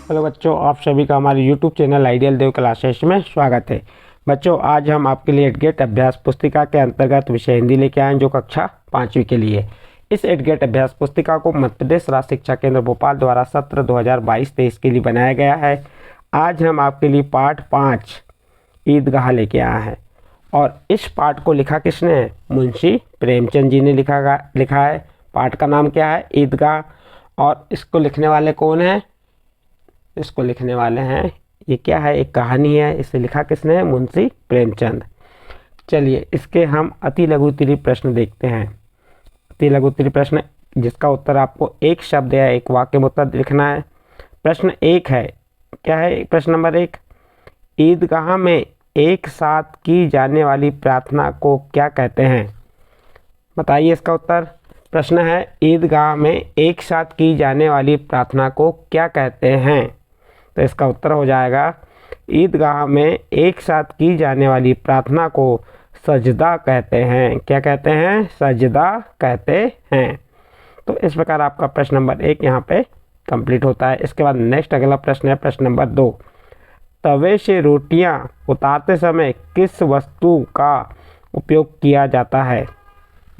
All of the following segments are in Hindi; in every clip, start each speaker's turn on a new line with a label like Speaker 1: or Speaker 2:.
Speaker 1: हेलो बच्चों, आप सभी का हमारे यूट्यूब चैनल आइडियल देव क्लासेस में स्वागत है। बच्चों, आज हम आपके लिए एडगेट अभ्यास पुस्तिका के अंतर्गत विषय हिंदी लेके आए हैं, जो कक्षा 5वीं के लिए। इस एडगेट अभ्यास पुस्तिका को मध्य प्रदेश राज्य शिक्षा केंद्र भोपाल द्वारा सत्र 2022-23 के लिए बनाया गया है। आज हम आपके लिए पाठ 5 ईदगाह लेके आए हैं, और इस पाठ को लिखा किसने है? मुंशी प्रेमचंद जी ने लिखा है। पाठ का नाम क्या है? ईदगाह। और इसको लिखने वाले कौन हैं? इसको लिखने वाले हैं, ये क्या है? एक कहानी है। इसे लिखा किसने है? मुंशी प्रेमचंद। चलिए, इसके हम अति लघु उत्तरीय प्रश्न देखते हैं। अति लघु उत्तरीय प्रश्न जिसका उत्तर आपको एक शब्द या एक वाक्य में उत्तर लिखना है। प्रश्न 1 है, क्या है प्रश्न नंबर 1? ईदगाह में एक साथ की जाने वाली प्रार्थना को क्या कहते हैं? बताइए इसका उत्तर। प्रश्न है, ईदगाह में एक साथ की जाने वाली प्रार्थना को क्या कहते हैं? तो इसका उत्तर हो जाएगा, ईदगाह में एक साथ की जाने वाली प्रार्थना को सजदा कहते हैं। क्या कहते हैं? सजदा कहते हैं। तो इस प्रकार आपका प्रश्न नंबर 1 यहाँ पे कंप्लीट होता है। इसके बाद नेक्स्ट अगला प्रश्न है प्रश्न नंबर 2। तवे से रोटियां उतारते समय किस वस्तु का उपयोग किया जाता है?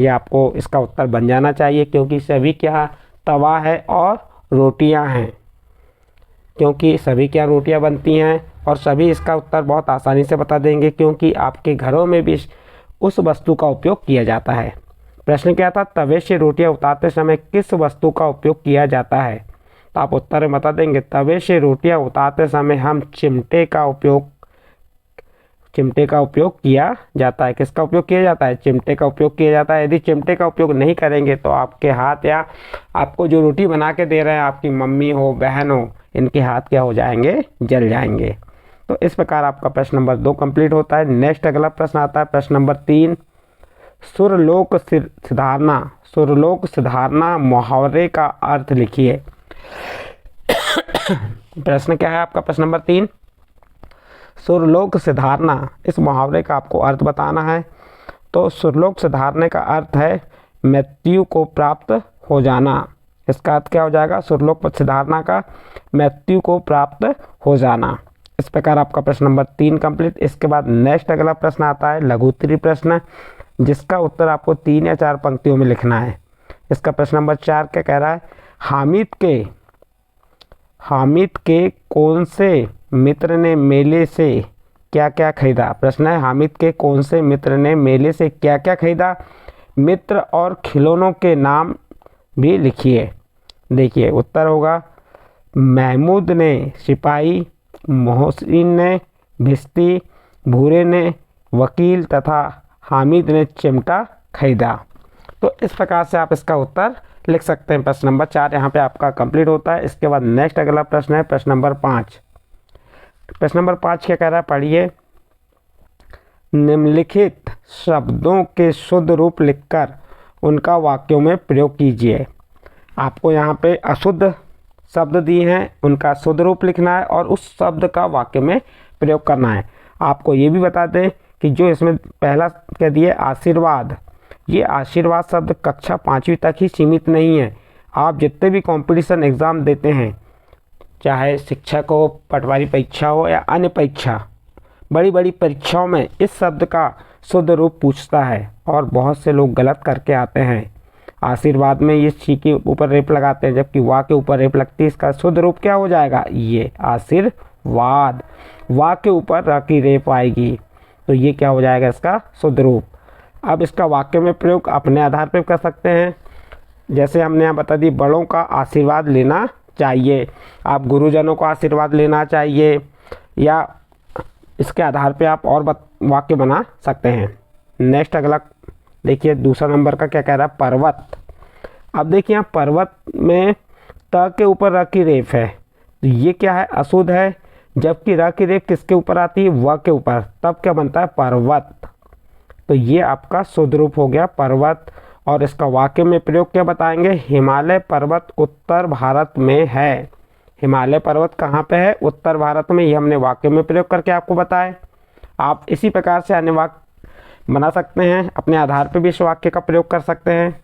Speaker 1: ये आपको इसका उत्तर बन जाना चाहिए, क्योंकि सभी क्या तवा है और रोटियां हैं। क्योंकि सभी क्या रोटियां बनती हैं, और सभी इसका उत्तर बहुत आसानी से बता देंगे, क्योंकि आपके घरों में भी उस वस्तु का उपयोग किया जाता है। प्रश्न क्या था? तवे से रोटियां उतारते समय किस वस्तु का उपयोग किया जाता है? तो आप उत्तर में बता देंगे, तवे से रोटियां उतारते समय हम चिमटे का उपयोग किया जाता है। किसका उपयोग किया जाता है? चिमटे का उपयोग किया जाता है। यदि चिमटे का उपयोग नहीं करेंगे तो आपके हाथ, या आपको जो रोटी बना के दे रहे हैं आपकी मम्मी हो, बहन हो, इनके हाथ क्या हो जाएंगे? जल जाएंगे। तो इस प्रकार आपका प्रश्न नंबर 2 कंप्लीट होता है। नेक्स्ट अगला प्रश्न आता है प्रश्न नंबर 3। सुरलोक सुधारना मुहावरे का अर्थ लिखिए। प्रश्न क्या है आपका? प्रश्न नंबर 3, सुरलोक सुधारना, इस मुहावरे का आपको अर्थ बताना है। तो सुरलोक सुधारने का अर्थ है मृत्यु को प्राप्त हो जाना। इसका अर्थ क्या हो जाएगा? सुरलोक सुधारना का मृत्यु को प्राप्त हो जाना। इस प्रकार आपका प्रश्न नंबर 3 कंप्लीट। इसके बाद नेक्स्ट अगला प्रश्न आता है लघु उत्तरीय प्रश्न, जिसका उत्तर आपको 3 या 4 पंक्तियों में लिखना है। इसका प्रश्न नंबर 4 क्या कह रहा है? हामिद के कौन से मित्र ने मेले से क्या क्या खरीदा? प्रश्न है, हामिद के कौन से मित्र ने मेले से क्या क्या खरीदा? मित्र और खिलौनों के नाम भी लिखिए। देखिए उत्तर होगा, महमूद ने सिपाही, मोहसिन ने भिश्ती, भूरे ने वकील तथा हामिद ने चिमटा खरीदा। तो इस प्रकार से आप इसका उत्तर लिख सकते हैं। प्रश्न नंबर 4 यहाँ पे आपका कंप्लीट होता है। इसके बाद नेक्स्ट अगला प्रश्न है प्रश्न नंबर 5। प्रश्न नंबर 5 क्या कह रहा है? पढ़िए। निम्नलिखित शब्दों के शुद्ध रूप लिखकर उनका वाक्यों में प्रयोग कीजिए। आपको यहाँ पे अशुद्ध शब्द दिए हैं, उनका शुद्ध रूप लिखना है और उस शब्द का वाक्य में प्रयोग करना है। आपको ये भी बता दें कि जो इसमें पहला कह दिए आशीर्वाद, ये आशीर्वाद शब्द कक्षा 5वीं तक ही सीमित नहीं है। आप जितने भी कंपटीशन एग्ज़ाम देते हैं, चाहे शिक्षक हो, पटवारी परीक्षा हो या अन्य परीक्षा, बड़ी बड़ी परीक्षाओं में इस शब्द का शुद्ध रूप पूछता है, और बहुत से लोग गलत करके आते हैं। आशीर्वाद में ये सी के ऊपर रेप लगाते हैं, जबकि वाह के ऊपर रेप लगती है। इसका शुद्ध रूप क्या हो जाएगा? ये आशीर्वाद। वाह के ऊपर र की रेप आएगी, तो ये क्या हो जाएगा? इसका शुद्ध रूप। अब इसका वाक्य में प्रयोग अपने आधार पर कर सकते हैं। जैसे हमने यहाँ बता दी, बड़ों का आशीर्वाद लेना चाहिए। आप गुरुजनों का आशीर्वाद लेना चाहिए, या इसके आधार पे आप और वाक्य बना सकते हैं। नेक्स्ट अगला देखिए, दूसरा नंबर का क्या कह रहा है? पर्वत। अब देखिए यहाँ पर्वत में त के ऊपर र की रेफ है, तो ये क्या है? अशुद्ध है। जबकि र की रेफ किसके ऊपर आती है? व के ऊपर, तब क्या बनता है? पर्वत। तो ये आपका शुद्ध रूप हो गया पर्वत। और इसका वाक्य में प्रयोग क्या बताएंगे? हिमालय पर्वत उत्तर भारत में है। हिमालय पर्वत कहाँ पे है? उत्तर भारत में। ये हमने वाक्य में प्रयोग करके आपको बताया। आप इसी प्रकार से अन्य वाक्य बना सकते हैं, अपने आधार पर भी इस वाक्य का प्रयोग कर सकते हैं।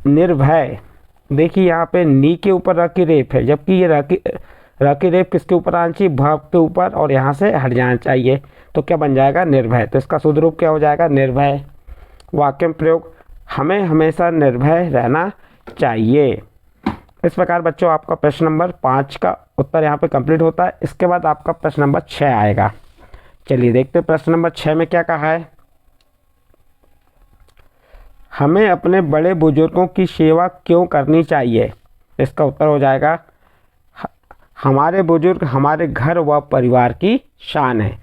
Speaker 1: निर्भय देखिए यहाँ पे नी के ऊपर र की रेफ है, जबकि ये र की रेफ किसके ऊपर आना चाहिए, भ के ऊपर, और यहाँ से हट जाना चाहिए। तो क्या बन जाएगा, निर्भय। तो इसका शुद्ध रूप क्या हो जाएगा, निर्भय। वाक्य में प्रयोग, हमें हमेशा निर्भय रहना चाहिए। इस प्रकार बच्चों आपका प्रश्न नंबर 5 का उत्तर यहाँ पे कंप्लीट होता है। इसके बाद आपका प्रश्न नंबर 6 आएगा। चलिए देखते हैं प्रश्न नंबर 6 में क्या कहा है। हमें अपने बड़े बुजुर्गों की सेवा क्यों करनी चाहिए। इसका उत्तर हो जाएगा, हमारे बुजुर्ग हमारे घर व परिवार की शान है।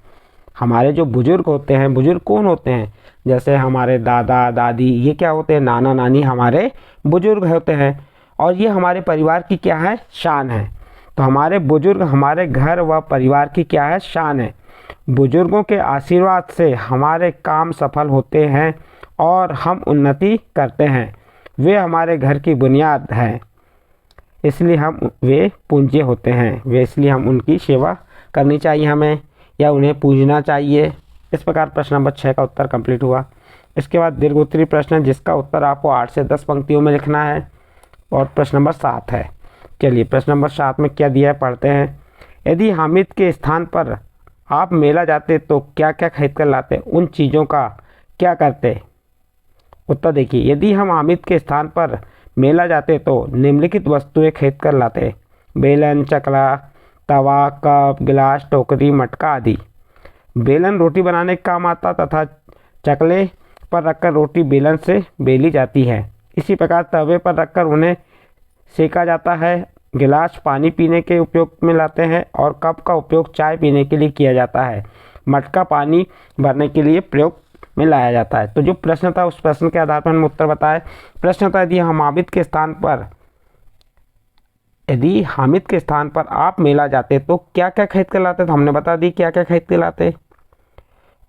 Speaker 1: हमारे जो बुजुर्ग होते हैं, बुजुर्ग कौन होते हैं, जैसे हमारे दादा दादी, ये क्या होते हैं, नाना नानी हमारे बुजुर्ग होते हैं, और ये हमारे परिवार की क्या है, शान है। तो हमारे बुजुर्ग हमारे घर व परिवार की क्या है, शान है। बुजुर्गों के आशीर्वाद से हमारे काम सफल होते हैं और हम उन्नति करते हैं। वे हमारे घर की बुनियाद हैं, इसलिए वे पूज्य होते हैं। वे इसलिए हम उनकी सेवा करनी चाहिए हमें, या उन्हें पूजना चाहिए। इस प्रकार प्रश्न नंबर 6 का उत्तर कंप्लीट हुआ। इसके बाद दीर्घ उत्तरी प्रश्न है, जिसका उत्तर आपको 8 से 10 पंक्तियों में लिखना है, और प्रश्न नंबर 7 है। चलिए प्रश्न नंबर 7 में क्या दिया है, पढ़ते हैं। यदि हामिद के स्थान पर आप मेला जाते तो क्या क्या खरीद कर लाते, उन चीज़ों का क्या करते। उत्तर देखिए, यदि हम हामिद के स्थान पर मेला जाते तो निम्नलिखित वस्तुएं खरीद कर लाते। बेलन, चकला, तवा, कप, गिलास, टोकरी, मटका आदि। बेलन रोटी बनाने का काम आता तथा चकले पर रखकर रोटी बेलन से बेली जाती है। इसी प्रकार तवे पर रखकर उन्हें सेका जाता है। गिलास पानी पीने के उपयोग में लाते हैं, और कप का उपयोग चाय पीने के लिए किया जाता है। मटका पानी भरने के लिए प्रयोग में लाया जाता है। तो जो प्रश्न था उस प्रश्न के आधार पर हमने उत्तर बताया। प्रश्न था, यदि हामिद के स्थान पर आप मेला जाते तो क्या क्या खरीद कर लाते, तो हमने बता दी क्या क्या खरीद कर लाते।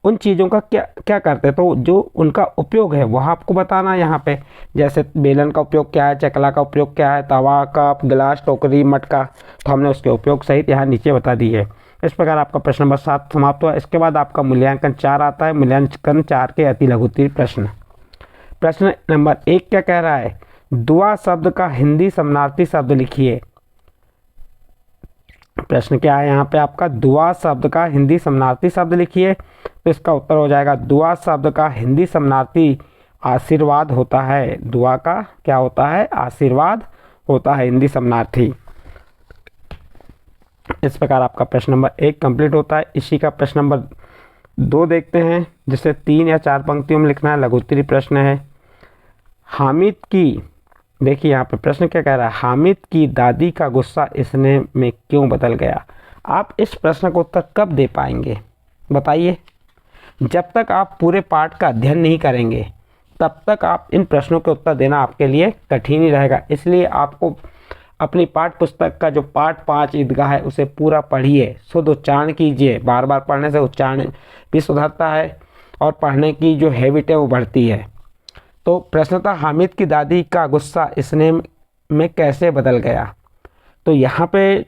Speaker 1: उन चीज़ों का क्या क्या करते, तो जो उनका उपयोग है वह आपको बताना यहाँ पे। जैसे बेलन का उपयोग क्या है, चकला का उपयोग क्या है, तवा, कप, गिलास, टोकरी, मटका, तो हमने उसके उपयोग सहित यहाँ नीचे बता दी है। इस प्रकार आपका प्रश्न नंबर 7 समाप्त हुआ। इसके बाद आपका मूल्यांकन 4 आता है। मूल्यांकन 4 के अति लघु उत्तरीय प्रश्न। प्रश्न नंबर 1 क्या कह रहा है, दुआ शब्द का हिंदी समानार्थी शब्द लिखिए। प्रश्न क्या है यहाँ पे आपका, दुआ शब्द का हिंदी समानार्थी शब्द लिखिए। तो इसका उत्तर हो जाएगा, दुआ शब्द का हिंदी समानार्थी आशीर्वाद होता है। दुआ का क्या होता है, आशीर्वाद होता है हिंदी समानार्थी। इस प्रकार आपका प्रश्न नंबर 1 कंप्लीट होता है। इसी का प्रश्न नंबर 2 देखते हैं, जिसे 3 या 4 पंक्तियों में लिखना है। लघु उत्तरीय प्रश्न है। हामिद की, देखिए यहाँ पे प्रश्न क्या कह रहा है, हामिद की दादी का गुस्सा स्नेह में क्यों बदल गया। आप इस प्रश्न का उत्तर कब दे पाएंगे बताइए। जब तक आप पूरे पाठ का अध्ययन नहीं करेंगे तब तक आप इन प्रश्नों के उत्तर देना आपके लिए कठिन ही रहेगा। इसलिए आपको अपनी पाठ पुस्तक का जो पाठ 5 ईदगाह है उसे पूरा पढ़िए, शुद्ध उच्चारण कीजिए। बार बार पढ़ने से उच्चारण भी सुधरता है और पढ़ने की जो हैबिट है वो बढ़ती है। तो प्रश्न था, हामिद की दादी का गुस्सा स्नेह में कैसे बदल गया। तो यहाँ पे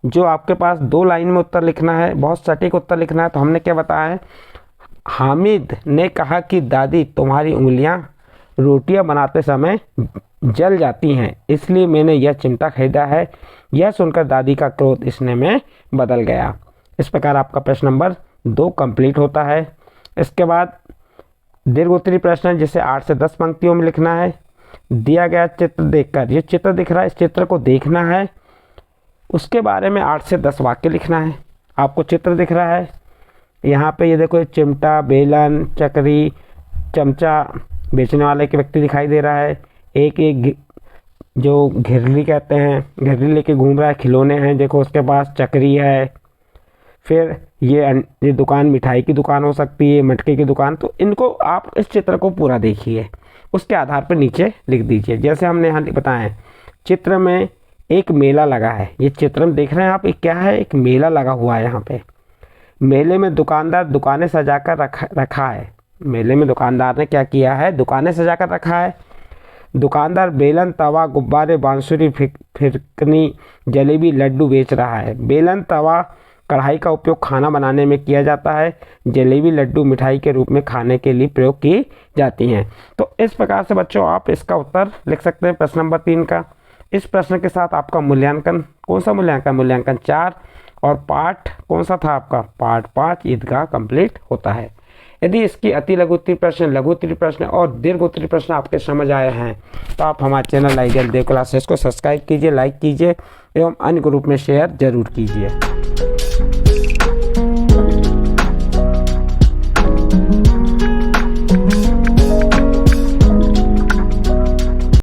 Speaker 1: जो आपके पास 2 लाइन में उत्तर लिखना है, बहुत सटीक उत्तर लिखना है। तो हमने क्या बताया है, हामिद ने कहा कि दादी तुम्हारी उंगलियां रोटियां बनाते समय जल जाती हैं, इसलिए मैंने यह चिमटा खरीदा है। यह सुनकर दादी का क्रोध स्नेह में बदल गया। इस प्रकार आपका प्रश्न नंबर 2 कंप्लीट होता है। इसके बाद दीर्घ उत्तरीय प्रश्न जिसे 8 से 10 पंक्तियों में लिखना है। दिया गया चित्र देखकर, ये चित्र दिख रहा है, इस चित्र को देखना है, उसके बारे में 8 से 10 वाक्य लिखना है। आपको चित्र दिख रहा है यहाँ पे, ये देखो, चिमटा, बेलन, चकरी, चमचा बेचने वाले के व्यक्ति दिखाई दे रहा है। एक जो घिरली कहते हैं, घिरली लेके घूम रहा है, खिलौने हैं, देखो उसके पास चकरी है। फिर ये दुकान मिठाई की दुकान हो सकती है, मटके की दुकान। तो इनको आप इस चित्र को पूरा देखिए, उसके आधार पर नीचे लिख दीजिए। जैसे हमने यहाँ बताया, चित्र में एक मेला लगा है। ये चित्र में देख रहे हैं आप, ये क्या है, एक मेला लगा हुआ है। यहाँ पे मेले में दुकानदार दुकानें सजाकर रखा है। मेले में दुकानदार ने क्या किया है, दुकानें सजाकर रखा है। दुकानदार बेलन, तवा, गुब्बारे, बांसुरी, फिरकनी, जलेबी, लड्डू बेच रहा है। बेलन, तवा, कढ़ाई का उपयोग खाना बनाने में किया जाता है। जलेबी, लड्डू मिठाई के रूप में खाने के लिए प्रयोग की जाती हैं। तो इस प्रकार से बच्चों आप इसका उत्तर लिख सकते हैं प्रश्न नंबर 3 का। इस प्रश्न के साथ आपका मूल्यांकन, कौन सा मूल्यांकन, मूल्यांकन 4 और पाठ कौन सा था आपका, पाठ 5 ईदगाह कंप्लीट होता है। यदि इसकी अति लघु उत्तरीय प्रश्न, लघु उत्तरीय प्रश्न और दीर्घ उत्तरीय प्रश्न आपके समझ आए हैं तो आप हमारे चैनल आइडियल देव क्लासेस को सब्सक्राइब कीजिए, लाइक कीजिए एवं अन्य ग्रुप में शेयर जरूर कीजिए।